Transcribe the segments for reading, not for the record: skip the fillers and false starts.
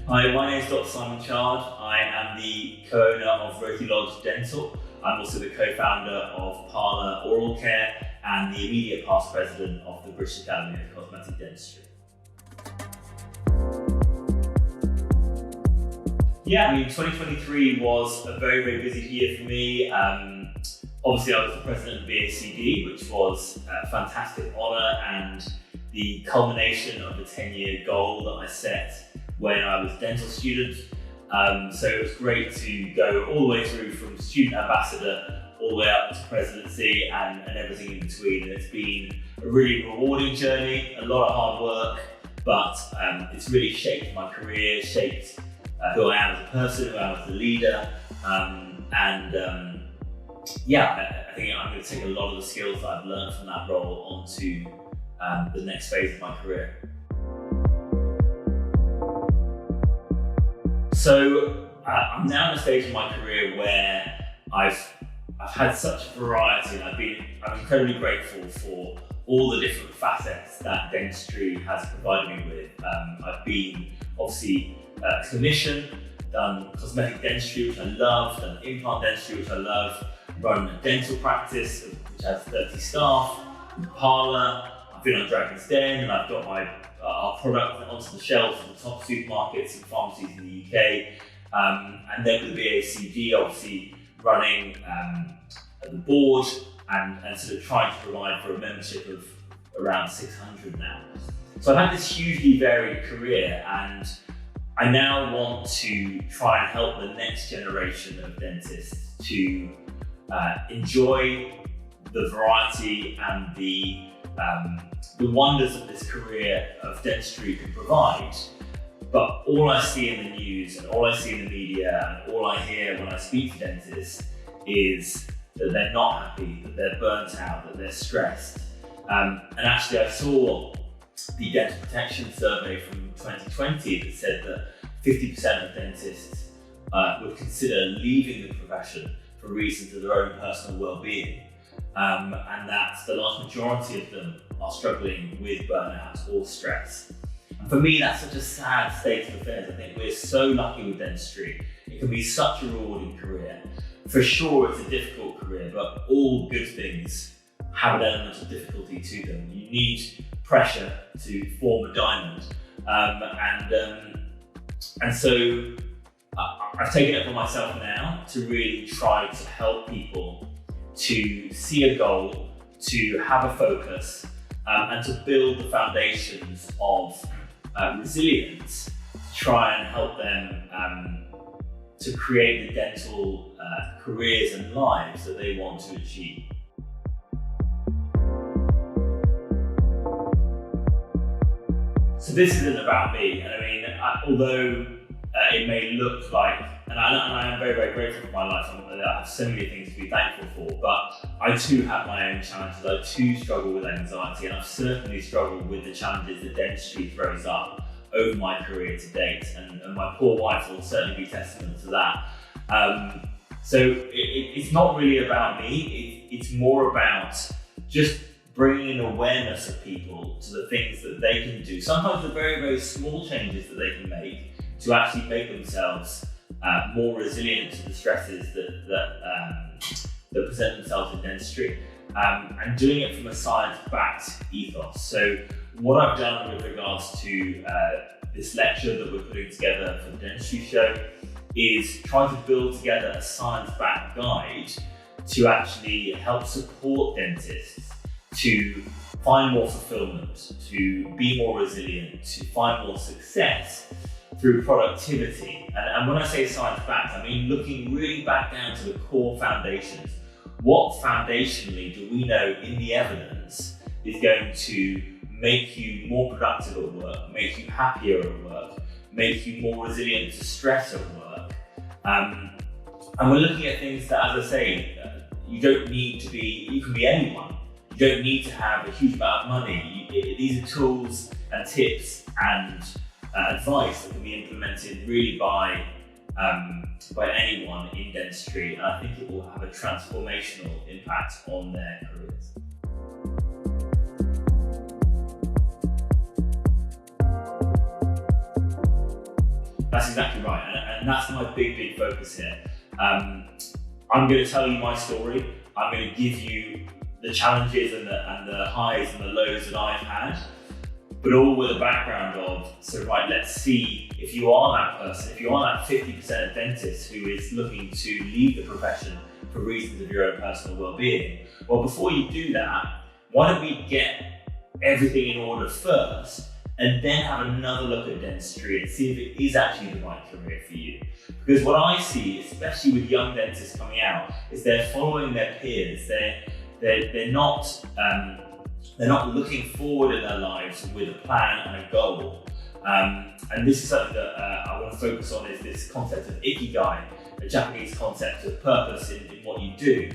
Hi, my name is Dr. Simon Chard. I am the co-owner of Rothy Lodge Dental. I'm also the co-founder of Parlour Oral Care and the immediate past president of the British Academy of Cosmetic Dentistry. Yeah, 2023 was a very, very busy year for me. Obviously, I was the president of BACD, which was a fantastic honour and the culmination of the 10-year goal that I set when I was a dental student. So it was great to go all the way through from student ambassador all the way up to presidency and everything in between. And it's been a really rewarding journey, a lot of hard work, but it's really shaped my career, shaped who I am as a person, who I am as a leader. I think I'm going to take a lot of the skills that I've learned from that role onto the next phase of my career. So I'm now in a stage in my career where I've had such variety, and I'm incredibly grateful for all the different facets that dentistry has provided me with. I've been obviously a clinician, done cosmetic dentistry, which I love, done implant dentistry, which I love, run a dental practice which has 30 staff, Parlour. I've been on Dragon's Den, and I've got our product onto the shelves in the top supermarkets and pharmacies in the UK. And then with the BACD, obviously running the board and sort of trying to provide for a membership of around 600 now. So I've had this hugely varied career, and I now want to try and help the next generation of dentists to enjoy the variety and the wonders that this career of dentistry can provide. But all I see in the news and all I see in the media and all I hear when I speak to dentists is that they're not happy, that they're burnt out, that they're stressed. And actually I saw the Dental Protection Survey from 2020 that said that 50% of dentists would consider leaving the profession for reasons of their own personal well-being. And that the large majority of them are struggling with burnout or stress. And for me, that's such a sad state of affairs. I think we're so lucky with dentistry. It can be such a rewarding career. For sure, it's a difficult career, but all good things have an element of difficulty to them. You need pressure to form a diamond. And so I've taken it upon myself now to really try to help people to see a goal, to have a focus, and to build the foundations of resilience, to try and help them to create the dental careers and lives that they want to achieve. So this isn't about me, and I mean, although it may look like, and I am very, very grateful for my life, I have so many things to be thankful for, but I too have my own challenges. I too struggle with anxiety, and I've certainly struggled with the challenges that dentistry throws up over my career to date, and my poor wife will certainly be testament to that. So it's not really about me, it's more about just bringing an awareness of people to the things that they can do. Sometimes the very, very small changes that they can make to actually make themselves more resilient to the stresses that present themselves in dentistry, and doing it from a science-backed ethos. So what I've done with regards to this lecture that we're putting together for the dentistry show is try to build together a science-backed guide to actually help support dentists to find more fulfillment, to be more resilient, to find more success through productivity. And when I say science-backed, I mean looking really back down to the core foundations. What foundationally do we know in the evidence is going to make you more productive at work, make you happier at work, make you more resilient to stress at work? And we're looking at things that, as I say, you don't need to be, you can be anyone. You don't need to have a huge amount of money. These are tools and tips and advice that can be implemented really by anyone in dentistry, and I think it will have a transformational impact on their careers. That's exactly right, and that's my big focus here. I'm going to tell you my story. I'm going to give you the challenges and the highs and the lows that I've had, but all with a background of, so right, let's see if you are that person, if you are that 50% of dentists who is looking to leave the profession for reasons of your own personal well-being. Well, before you do that, why don't we get everything in order first, and then have another look at dentistry and see if it is actually the right career for you. Because what I see, especially with young dentists coming out, is they're following their peers. They're not looking forward in their lives with a plan and a goal. And this is something that I want to focus on, is this concept of ikigai, a Japanese concept of purpose in what you do.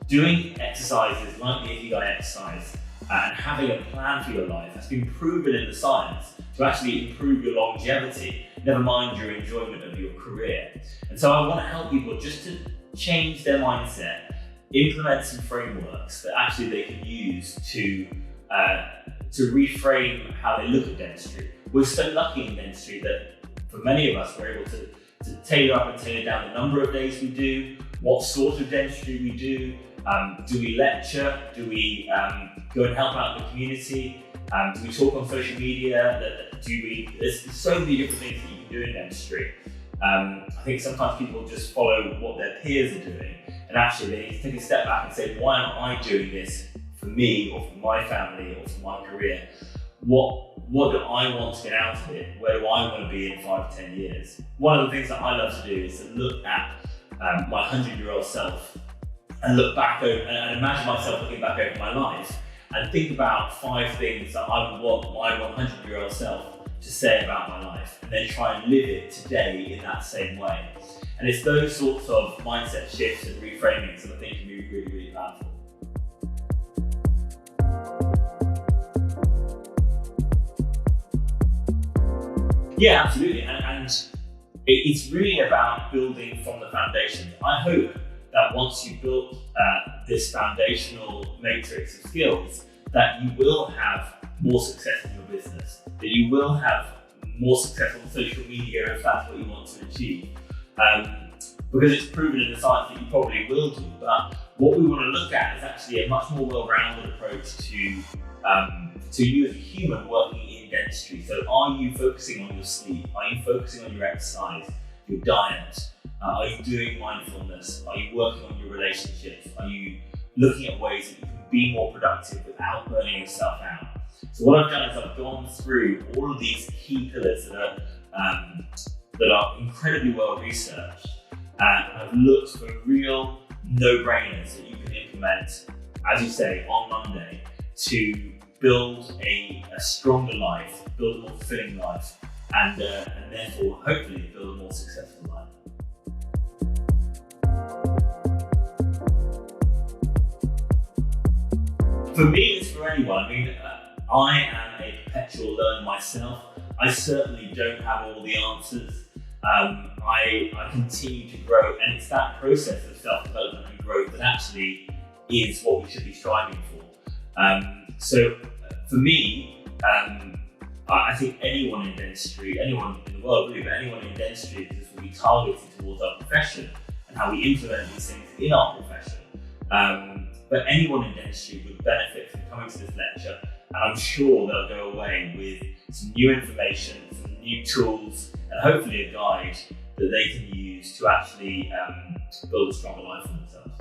Doing exercises like the ikigai exercise and having a plan for your life has been proven in the science to actually improve your longevity, never mind your enjoyment of your career. And so I want to help people just to change their mindset, implement some frameworks that actually they can use to reframe how they look at dentistry. We're so lucky in dentistry that for many of us, we're able to tailor up and tailor down the number of days we do, what sort of dentistry we do. Do we lecture? Do we go and help out in the community? Do we talk on social media? There's so many different things that you can do in dentistry. I think sometimes people just follow what their peers are doing, and actually they need to take a step back and say, why am I doing this for me or for my family or for my career? What do I want to get out of it? Where do I want to be in 5-10 years? One of the things that I love to do is to look at my 100-year-old self and look back over and imagine myself looking back over my life and think about 5 things that I would want my 100-year-old self to say about my life, and then try and live it today in that same way. And it's those sorts of mindset shifts and reframings that I think can be really powerful. Yeah, absolutely, and it's really about building from the foundation. I hope that once you've built this foundational matrix of skills, that you will have more success in your business, that you will have more success on social media if that's what you want to achieve. Because it's proven in the science that you probably will do, but what we want to look at is actually a much more well-rounded approach to you as a human working in dentistry. So are you focusing on your sleep? Are you focusing on your exercise, your diet? Are you doing mindfulness? Are you working on your relationships? Are you looking at ways that you can be more productive without burning yourself out? So what I've done is I've gone through all of these key pillars that are incredibly well researched, and I've looked for real no-brainers that you can implement, as you say, on Monday to build a stronger life, build a more fulfilling life, and therefore hopefully build a more successful life. For me, it's for anyone. I mean, I am a perpetual learner myself. I certainly don't have all the answers. I continue to grow, and it's that process of self-development and growth that actually is what we should be striving for. So for me, I think anyone in dentistry, anyone in the world really, but anyone in dentistry, this will be targeted towards our profession and how we implement these things in our profession. But anyone in dentistry would benefit from coming to this lecture, and I'm sure they'll go away with some new information, some new tools, and hopefully a guide that they can use to actually build a stronger life for themselves.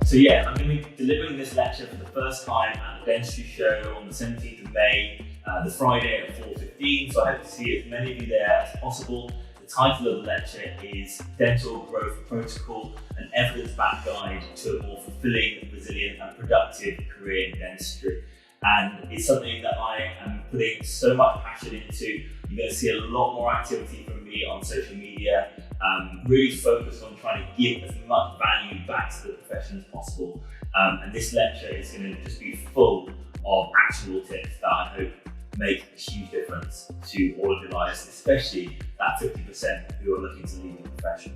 So yeah, I'm going to be delivering this lecture for the first time at the Dentistry Show on the 17th of May, the Friday at 4:15, so I hope to see as many of you there as possible. The title of the lecture is Dental Growth Protocol, an evidence-backed guide to a more fulfilling, resilient and productive career in dentistry. And it's something that I am putting so much passion into. You're going to see a lot more activity from me on social media, really focused on trying to give as much value back to the profession as possible. And this lecture is going to just be full of actionable tips that I hope make a huge difference to all of your lives, especially that 50% who are looking to leave the profession.